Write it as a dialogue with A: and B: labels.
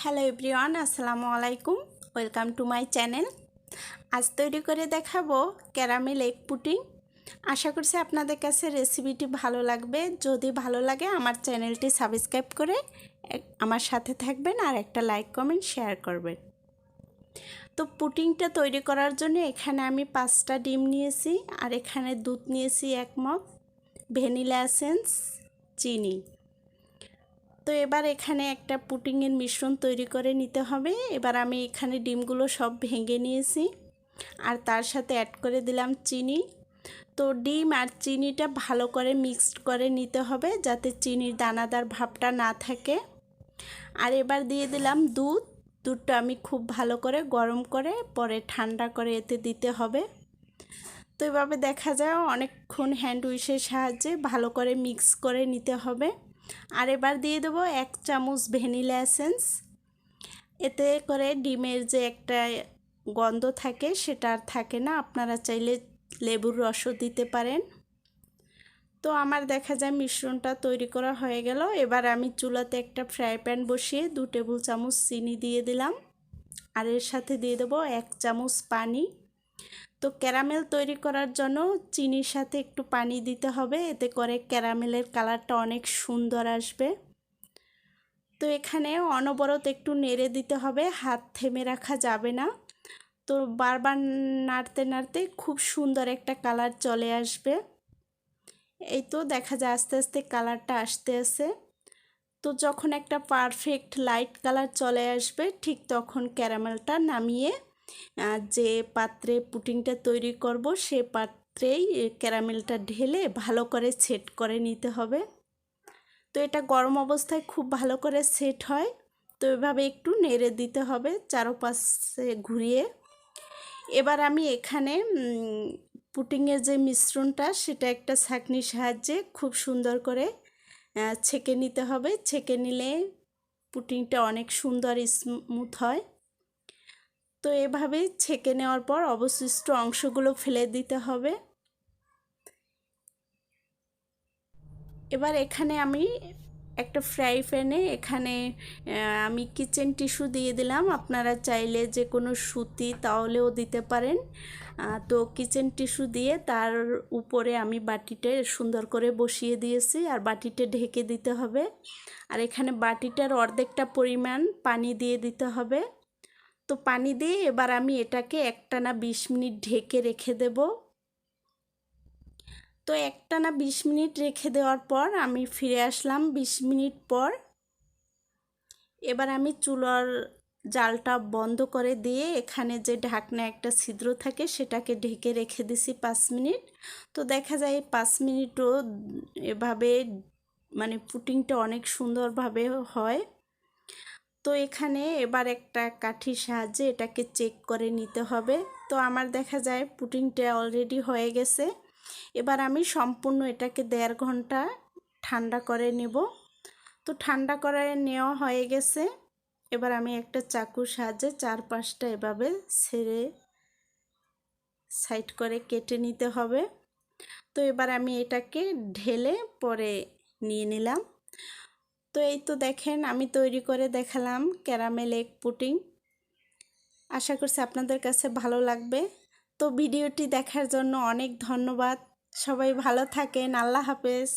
A: Hello everyone, আসসালামু আলাইকুম। Welcome to my channel. আজ তৈরি করে দেখাবো ক্যারামেল এগ পুডিং। আশা করছি আপনাদের কাছে রেসিপিটি ভালো লাগবে। যদি ভালো লাগে আমার চ্যানেলটি সাবস্ক্রাইব করে আমার সাথে থাকবেন আর একটা লাইক কমেন্ট শেয়ার করবেন। তো পুডিংটা তৈরি করার জন্য এখানে আমি 5টা ডিম নিয়েছি আর এখানে দুধ নিয়েছি 1 মগ, ভ্যানিলা এসেন্স, চিনি। তো এবার এখানে একটা পুডিংয়ের মিশ্রণ তৈরি করে নিতে হবে। এবার আমি এখানে ডিমগুলো সব ভেঙে নিয়েছি আর তার সাথে অ্যাড করে দিলাম চিনি। তো ডিম আর চিনিটা ভালো করে মিক্সড করে নিতে হবে যাতে চিনির দানাদার ভাবটা না থাকে। আর এবার দিয়ে দিলাম দুধ। দুধটা আমি খুব ভালো করে গরম করে পরে ঠান্ডা করে এতে দিতে হবে। তো এভাবে দেখা যায় অনেকক্ষণ হ্যান্ড উইশের সাহায্যে ভালো করে মিক্স করে নিতে হবে। আর এবার দিয়ে দেবো 1 চামচ ভ্যানিলা এসেন্স। এতে করে ডিমের যে একটা গন্ধ থাকে সেটা আর থাকে না। আপনারা চাইলে লেবুর রসও দিতে পারেন। তো আমার দেখা যায় মিশ্রণটা তৈরি করা হয়ে গেল। এবার আমি চুলাতে একটা ফ্রাই প্যান বসিয়ে 2 টেবিল চামচ চিনি দিয়ে দিলাম আর এর সাথে দিয়ে দেবো 1 চামচ পানি। তো ক্যারামেল তৈরি করার জন্য চিনির সাথে একটু পানি দিতে হবে, এতে করে ক্যারামেলের কালারটা অনেক সুন্দর আসবে। তো এখানে অনবরত একটু নেড়ে দিতে হবে, হাত থেমে রাখা যাবে না। তো বারবার নাড়তে নাড়তে খুব সুন্দর একটা কালার চলে আসবে। এই তো দেখা যায় আস্তে আস্তে কালারটা আসতে আছে। তো যখন একটা পারফেক্ট লাইট কালার চলে আসবে ঠিক তখন ক্যারামেলটা নামিয়ে যে পাত্রে পুডিংটা তৈরি করব সে পাত্রেই ক্যারামেলটা ঢেলে ভালো করে সেট করে নিতে হবে। তো এটা গরম অবস্থায় খুব ভালো করে সেট হয়। তো এভাবে একটু নেড়ে দিতে হবে চারপাশে ঘুরিয়ে। এবার আমি এখানে পুডিংয়ের যে মিশ্রণটা সেটা একটা ছাঁকনির সাহায্যে খুব সুন্দর করে ছেঁকে নিতে হবে। ছেঁকে নিলে পুডিংটা অনেক সুন্দর স্মুথ হয়। তো এভাবে ছেঁকে নেওয়ার পর অবশিষ্ট অংশগুলো ফেলে দিতে হবে। এবার এখানে আমি একটা ফ্রাই প্যানে এখানে আমি কিচেন টিস্যু দিয়ে দিলাম। আপনারা চাইলে যে কোনো সুতি তাহলেও দিতে পারেন। তো কিচেন টিস্যু দিয়ে তার উপরে আমি বাটিটা সুন্দর করে বসিয়ে দিয়েছি আর বাটিটা ঢেকে দিতে হবে। আর এখানে বাটিটার অর্ধেকটা পরিমাণ পানি দিয়ে দিতে হবে। তো পানি দিয়ে এবার আমি এটাকে একটানা 20 মিনিট ঢেকে রেখে দেব। তো একটানা 20 মিনিট রেখে দেওয়ার পর আমি ফিরে আসলাম 20 মিনিট পর। এবার আমি চুলার জালটা বন্ধ করে দিয়ে এখানে যে ঢাকনা একটা ছিদ্র থাকে সেটাকে ঢেকে রেখে দিছি 5 মিনিট। তো দেখা যায় 5 মিনিটও এভাবে মানে পুডিংটা অনেক সুন্দরভাবে হয়। তো এখানে এবার একটা কাঠির সাহায্যে এটাকে চেক করে নিতে হবে। তো আমার দেখা যায় পুডিংটা অলরেডি হয়ে গেছে। এবার আমি সম্পূর্ণ এটাকে 1.5 ঘন্টা ঠান্ডা করে নেব। তো ঠান্ডা করে নেওয়া হয়ে গেছে। এবার আমি একটা চাকুর সাহায্যে 4-5টা এভাবে ছেড়ে সাইড করে কেটে নিতে হবে। তো এবার আমি এটাকে ঢেলে পরে নিয়ে নিলাম। তো এই তো দেখেন আমি তৈরি করে দেখালাম ক্যারামেল এগ পুডিং। আশা করছি আপনাদের কাছে ভালো লাগবে। তো ভিডিওটি দেখার জন্য অনেক ধন্যবাদ। সবাই ভালো থাকেন। আল্লাহ হাফেজ।